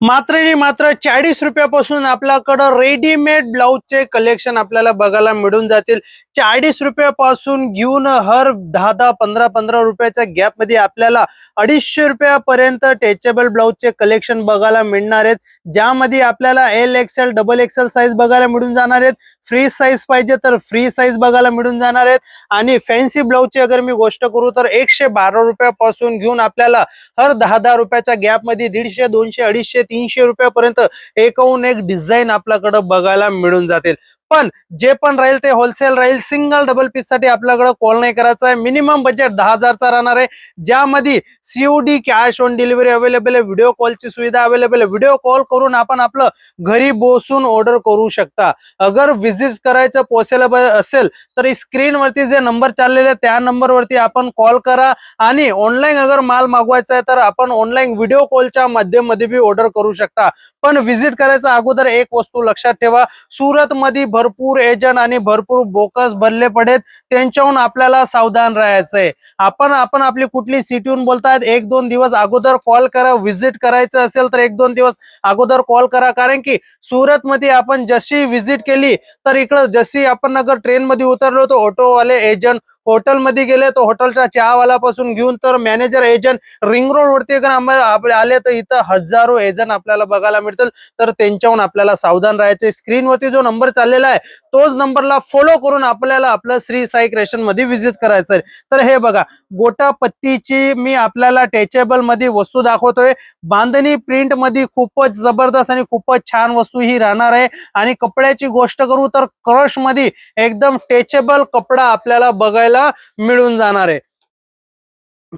मात्र 40 रुपयापासून आपल्याकडं रेडीमेड ब्लाऊजचे कलेक्शन आपल्याला बघायला मिळून जातील। 40 रुपयापासून घेऊन हर 10-10, 15-15 रुपयाच्या गॅप मध्ये आपल्याला 250 रुपयापर्यंत टचेबल ब्लाऊजचे कलेक्शन बघायला मिळणार आहेत, ज्यामध्ये आपल्याला L XL double XL size बघायला मिळून जाणार आहेत। फ्री साईज पाहिजे तर फ्री साईज बघायला मिळून जाणार आहेत। आणि फॅन्सी ब्लाऊजची अगर मी गोष्ट करू तर 112 रुपयापासून घेऊन आपल्याला हर 10-10 रुपयाच्या गॅप मध्ये 150, 200, 250, 300 रुपयापर्यंत एकूण एक डिझाईन आपल्याकडे बघायला मिळून जातील। पण जे पण राहील ते होलसेल राहील। सिंगल डबल पीस साठी आपल्याकडे कॉल नाही करायचा आहे। मिनिमम बजेट 10,000 चा राहणार आहे, ज्यामध्ये COD cash on delivery available आहे, व्हिडिओ कॉलची सुविधा अवेलेबल आहे। व्हिडिओ कॉल करून आपण आपलं घरी बसून ऑर्डर करू शकता। अगर विजिट करायचं पॉसिबल असेल तर स्क्रीनवरती जे नंबर चाललेले त्या नंबरवरती आपण कॉल करा। आणि ऑनलाईन अगर माल मागवायचा आहे तर आपण ऑनलाईन व्हिडिओ कॉलच्या माध्यमामध्ये भी ऑर्डर करू शकता। पण विजिट करायचा अगोदर एक वस्तू लक्षात ठेवा, सुरत मध्ये भरपूर एजंट आणि भरपूर बोकस भरले पडेत, त्यांच्याहून आपल्याला सावधान राहायचंय। आपण आपली कुठली सिटीहून बोलतायत, 1-2 दिवस अगोदर कॉल करा। विजिट करायचं असेल तर 1-2 दिवस अगोदर कॉल करा, कारण की सुरत मध्ये आपण जशी विजिट केली तर इकडे जशी आपण अगर ट्रेन मध्ये उतरलो तर ऑटोवाले एजंट, होटल मध्ये गेले तर हॉटेलच्या चहावाला पासून घेऊन तर मॅनेजर एजंट, रिंग रोड वरती अगर आले तर इथं हजारो एजंट आपल्याला बघायला मिळतील। तर त्यांच्याहून आपल्याला सावधान राहायचे। स्क्रीनवरती जो नंबर चाललेला आहे तोच नंबरला फॉलो करून आपल्याला आपलं श्री साई क्रिएशन मध्ये विजिट करायचं आहे। तर हे बघा, गोटा पत्तीची मी आपल्याला टचेबल मध्ये वस्तू दाखवतोय। बांधणी प्रिंट मध्ये खूपच जबरदस्त आणि खूपच छान वस्तू ही राहणार आहे। आणि कपड्याची गोष्ट करू तर क्रश मध्ये एकदम टचेबल कपडा आपल्याला बघायला मिळून जाणार आहे।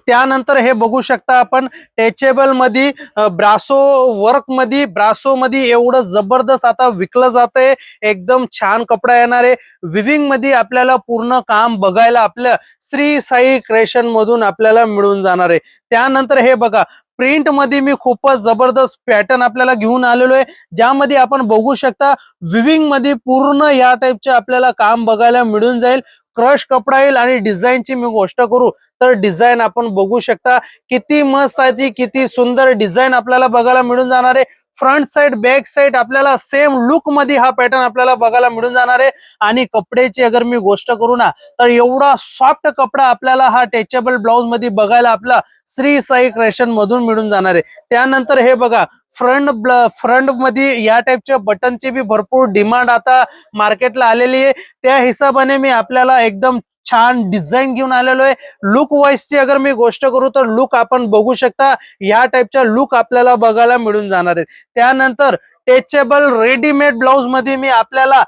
त्यानंतर हे बघू शकता आपण टचेबल मध्ये ब्रासो वर्क मध्ये, ब्रासो मध्ये एवढं जबरदस्त आता विकलं जातंय। एकदम छान कपडा येणार आहे। विविंग मध्ये आपल्याला पूर्ण काम बघायला आपल्या श्री साई क्रिएशन मधून आपल्याला मिळून जाणार आहे। त्यानंतर हे बघा, प्रिंट मध्ये मी खूपच जबरदस्त पॅटर्न आपल्याला घेऊन आलेलो आहे, ज्यामध्ये आपण बघू शकता विविंग मध्ये पूर्ण या टाइपचे आपल्याला काम बघायला मिळून जाईल। क्रश कपडा येईल। आणि डिझाईनची मी गोष्ट करू तर डिझाईन आपण बघू शकता किती मस्त आहे ती, किती सुंदर डिझाईन आपल्याला बघायला मिळून जाणार आहे। फ्रंट साइड बॅक साइड आपल्याला सेम लुक मध्ये हा पॅटर्न आपल्याला बघायला मिळून जाणार आहे। आणि कपड्याची अगर मी गोष्ट करू ना तर एवढा सॉफ्ट कपडा आपल्याला हा टचेबल ब्लाउज मध्ये बघायला आपला श्री साई क्रिएशन मधून मिळून जाणार आहे। त्यानंतर हे बघा, फ्रंट मध्ये या टाइपच्या बटनची भी भरपूर डिमांड आता मार्केटला आलेली आहे। त्या हिशोबाने मी आपल्याला एकदम छान डिझाईन घेऊन आलेलो आहे। लुक वाईज ची अगर मी गोष्ट करू तर लुक आपण बघू शकता या टाइपच्या लुक आपल्याला बघायला मिळून जाणार आहे। त्यानंतर टचेबल रेडीमेड ब्लाउज मध्ये मी आपल्याला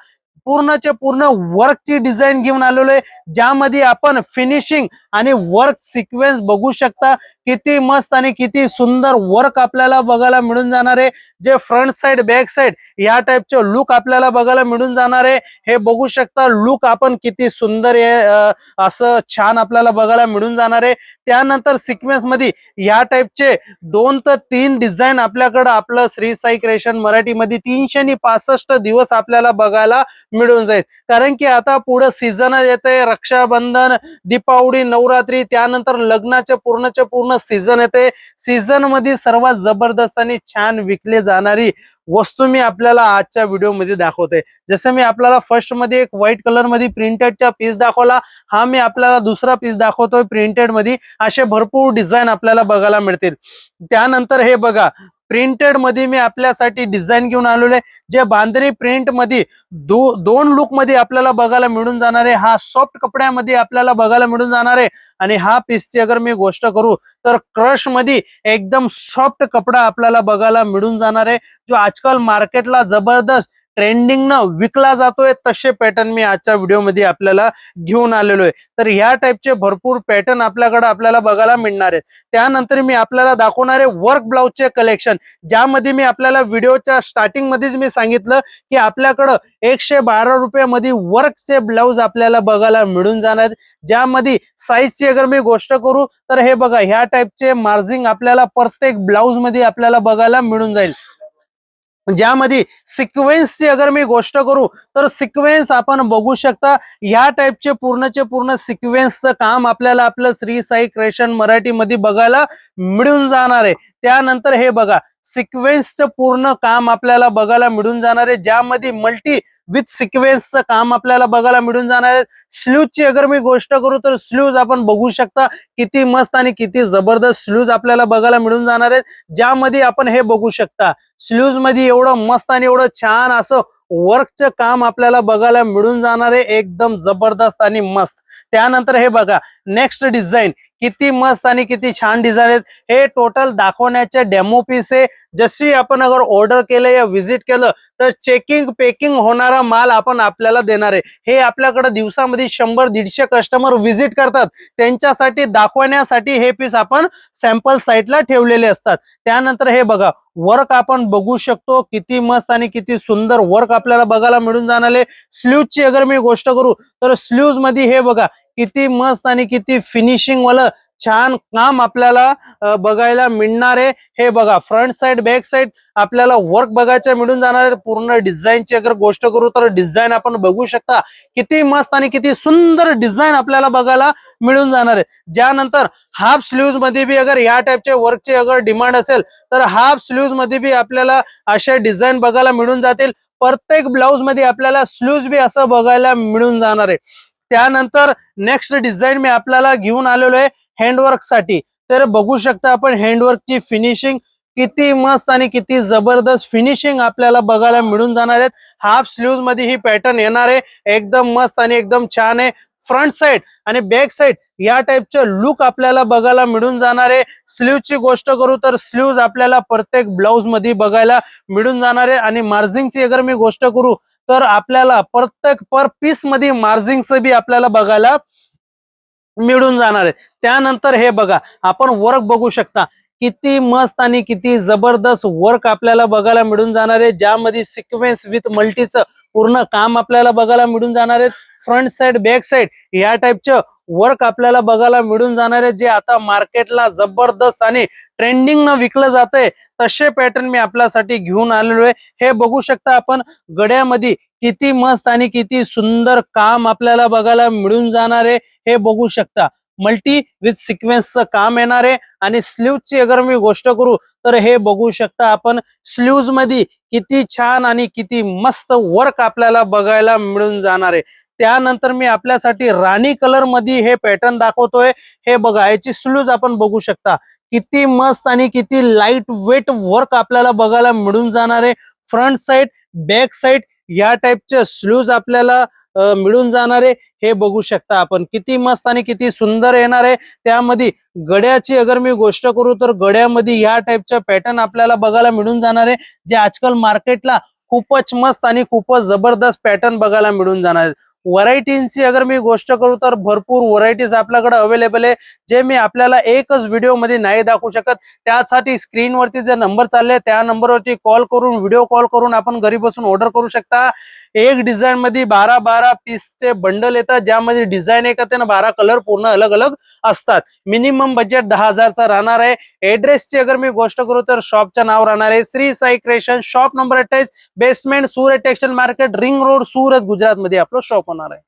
पूर्णचे पूर्ण वर्कची डिझाईन घेऊन आलेलो आहे, ज्यामध्ये आपण फिनिशिंग आणि वर्क सिक्वेन्स बघू शकता। किती मस्त आणि किती सुंदर वर्क आपल्याला बघायला मिळून जाणार आहे। जे फ्रंट साइड बॅक साइड या टाइपचे लुक आपल्याला बघायला मिळून जाणार आहे। हे बघू शकता लुक आपण किती सुंदर आहे, असं छान आपल्याला बघायला मिळून जाणार आहे। त्यानंतर सिक्वेन्स मध्ये या टाइपचे 2 ते 3 डिझाईन आपल्याकडे आपलं श्री साई क्रिएशन मराठी मध्ये 365 दिवस आपल्याला बघायला मिळून जाईल। कारण की आता पुढे सीझन येते, रक्षाबंधन, दीपावली, नवरात्री, त्यानंतर लग्नाचे पूर्ण सीझन येते। सीझन मध्ये सर्वात जबरदस्त आणि छान विकले जाणारी वस्तू मी आपल्याला आजच्या व्हिडिओ मध्ये दाखवते। जसं मी आपल्याला फर्स्ट मध्ये एक व्हाईट कलर मध्ये प्रिंटेडचा पीस दाखवला, हा मी आपल्याला दुसरा पीस दाखवतोय प्रिंटेड मध्ये। असे भरपूर डिझाईन आपल्याला बघायला मिळतील। त्यानंतर हे बघा, प्रिंटेड मध्ये मी आपल्यासाठी डिझाईन घेऊन आलेलो आहे, जे बांधणी प्रिंट मध्ये दोन लुक मध्ये आपल्याला बघायला मिळून जाणार आहे। हा सॉफ्ट कपड्यामध्ये आपल्याला बघायला मिळून जाणार आहे। आणि हा पीसची अगर मी गोष्ट करू तर क्रश मध्ये एकदम सॉफ्ट कपडा आपल्याला बघायला मिळून जाणार आहे, जो आजकाल मार्केटला जबरदस्त ट्रेंडिंग न विकला जातोय। तसे पॅटर्न मी आजच्या व्हिडिओ मध्ये आपल्याला घेऊन आलेलो आहे। तर ह्या टाइपचे भरपूर पॅटर्न आपल्याकडे आपल्याला बघायला मिळणार आहेत। त्यानंतर मी आपल्याला दाखवणार आहे वर्क ब्लाउजचे कलेक्शन, ज्यामध्ये मी आपल्याला व्हिडिओच्या स्टार्टिंग मध्येच मी सांगितलं की आपल्याकडे 112 रुपयामध्ये वर्कचे ब्लाउज आपल्याला बघायला मिळून जाणार आहेत। ज्यामध्ये साईजची अगर मी गोष्ट करू तर हे बघा, ह्या टाइपचे मार्जिंग आपल्याला प्रत्येक ब्लाउज मध्ये आपल्याला बघायला मिळून जाईल। ज्यामध्ये सिक्वेन्सची अगर मी गोष्ट करू तर सिक्वेन्स आपण बघू शकता, ह्या टाईपचे पूर्णचे पूर्ण सिक्वेन्सचं काम आपल्याला आपलं श्री साई क्रिएशन मराठीमध्ये बघायला मिळून जाणार आहे. त्यानंतर हे बघा, सिक्वेन्सचं पूर्ण काम आपल्याला बघायला मिळून जाणार आहे, ज्यामध्ये मल्टी विथ सिक्वेन्सचं काम आपल्याला बघायला मिळून जाणार आहे. स्लीव्हची अगर मी गोष्ट करू तर स्लीव्ह आपण बघू शकता, किती मस्त आणि किती जबरदस्त स्लीव्ह आपल्याला बघायला मिळून जाणार आहेत, ज्यामध्ये आपण हे बघू शकता स्लीव्ह मध्ये एवढं मस्त आणि एवढं छान असं वर्कचं काम आपल्याला बघायला मिळून जाणार आहे, एकदम जबरदस्त आणि मस्त. त्यानंतर हे बघा, नेक्स्ट डिझाईन किती मस्त आणि किती छान डिझाईन आहेत. हे टोटल दाखवण्याचे डेमो पीस आहे. जशी आपण अगर ऑर्डर केलं या व्हिजिट केलं तर चेकिंग पेकिंग होणारा माल आपण आपल्याला देणार आहे. हे आपल्याकडे दिवसामध्ये 100-150 कस्टमर व्हिजिट करतात, त्यांच्यासाठी दाखवण्यासाठी हे पीस आपण सॅम्पल साईटला ठेवलेले असतात. त्यानंतर हे बघा, वर्क आपण बघू शकतो, किती मस्त आणि किती सुंदर वर्क आपल्याला बघायला मिळून जाणार आहे. स्लीव्हची अगर मी गोष्ट करू तर स्लीव्ह मध्ये हे बघा, किती मस्त आणि किती फिनिशिंग वाला छान काम आपल्याला बघायला मिळणार आहे. हे बघा, फ्रंट साइड बॅक साइड आपल्याला वर्क बघायला मिळून जाणार आहे. पूर्ण डिझाईनची अगर गोष्ट करू तर डिझाईन आपण बघू शकता, किती मस्त आणि किती सुंदर डिझाईन आपल्याला बघायला मिळून जाणार आहे. ज्यानंतर हाफ स्लीव्ह मध्ये बी अगर या टाइपचे वर्कचे अगर डिमांड असेल तर हाफ स्लीव्ह मध्ये बी आपल्याला अशा डिझाईन बघायला मिळून जातील. प्रत्येक ब्लाउज मध्ये आपल्याला स्लीव्ह बी असं बघायला मिळून जाणार आहे. त्यानंतर नेक्स्ट डिझाईन मी आपल्याला घेऊन आलेलो आहे हँडवर्क साठी. तर बघू शकता आपण हँडवर्कची फिनिशिंग किती मस्त आणि किती जबरदस्त फिनिशिंग आपल्याला बघायला मिळून जाणार आहेत. हाफ स्लीव्ह मध्ये ही पॅटर्न येणार आहे, एकदम मस्त आणि एकदम छान आहे. फ्रंट साइड आणि बॅक साइड या टाइपचे लुक आपल्याला बघायला मिळून जाणार आहे. स्लीव्हची गोष्ट करू तर स्लीव्ह आपल्याला प्रत्येक ब्लाउज मध्ये बघायला मिळून जाणार आहे. आणि मार्जिंगची अगर मी गोष्ट करू तर आपल्याला प्रत्येक पर पीस मध्ये मार्जिंगचं बी आपल्याला बघायला मिळून जाणार आहे. त्यानंतर हे बघा, आपण वर्क बघू शकता, किती मस्त आणि किती जबरदस्त वर्क आपल्याला बघायला मिळून जाणार आहे, ज्यामध्ये सिक्वेन्स विथ मल्टीचं पूर्ण काम आपल्याला बघायला मिळून जाणार आहे. फ्रंट साइड बॅक साइड या टाइपचं वर्क आपल्याला बघायला मिळून जाणार आहे, जे आता मार्केटला जबरदस्त आणि ट्रेंडिंग न विकलं जातंय तसे पॅटर्न मी आपल्यासाठी घेऊन आलेलो आहे. हे बघू शकता आपण, गड्यामध्ये किती मस्त आणि किती सुंदर काम आपल्याला बघायला मिळून जाणार आहे. हे बघू शकता, मल्टी विथ सिक्वेन्सचं काम येणार आहे. आणि स्लीव्हची अगर मी गोष्ट करू तर हे बघू शकता आपण, स्लीव्ह मध्ये किती छान आणि किती मस्त वर्क आपल्याला बघायला मिळून जाणार आहे. त्यानंतर मी आपल्यासाठी राणी कलर मध्ये हे पॅटर्न दाखवतोय. हे बघा, याची स्लीव्ह आपण बघू शकता, किती मस्त आणि किती लाईट वेट वर्क आपल्याला बघायला मिळून जाणार आहे. फ्रंट साइड बॅक साइड या टाइपचे स्लीव्ह आपल्याला मिळून जाणार आहे. हे बघू शकता आपण, किती मस्त आणि किती सुंदर येणार आहे. त्यामध्ये गड्याची अगर मी गोष्ट करू तर गड्यामध्ये या टाइपच्या पॅटर्न आपल्याला बघायला मिळून जाणार आहे, जे आजकाल मार्केटला खूपच मस्त आणि खूपच जबरदस्त पॅटर्न बघायला मिळून जाणार आहे. व्हरायटींची अगर मी गोष्ट करू तर भरपूर व्हरायटीज आपल्याकडे अवेलेबल आहे, जे मी आपल्याला एकच व्हिडिओ मध्ये नाही दाखवू शकत. त्यासाठी स्क्रीनवरती जे नंबर चालले त्या नंबरवरती कॉल करून, व्हिडिओ कॉल करून आपण घरी बसून ऑर्डर करू शकता. एक डिझाईन मध्ये 12 पीसचे बंडल येतात, ज्यामध्ये डिझाईन एक ना 12 कलर पूर्ण अलग अलग असतात. मिनिमम बजेट 10,000चा राहणार आहे. एड्रेसची अगर मी गोष्ट करू तर शॉपचं नाव राहणार आहे Shri Sai creation, shop number 28, basement, Surat textile market, ring road, Surat, Gujarat मध्ये आपलं शॉप होणार आहे.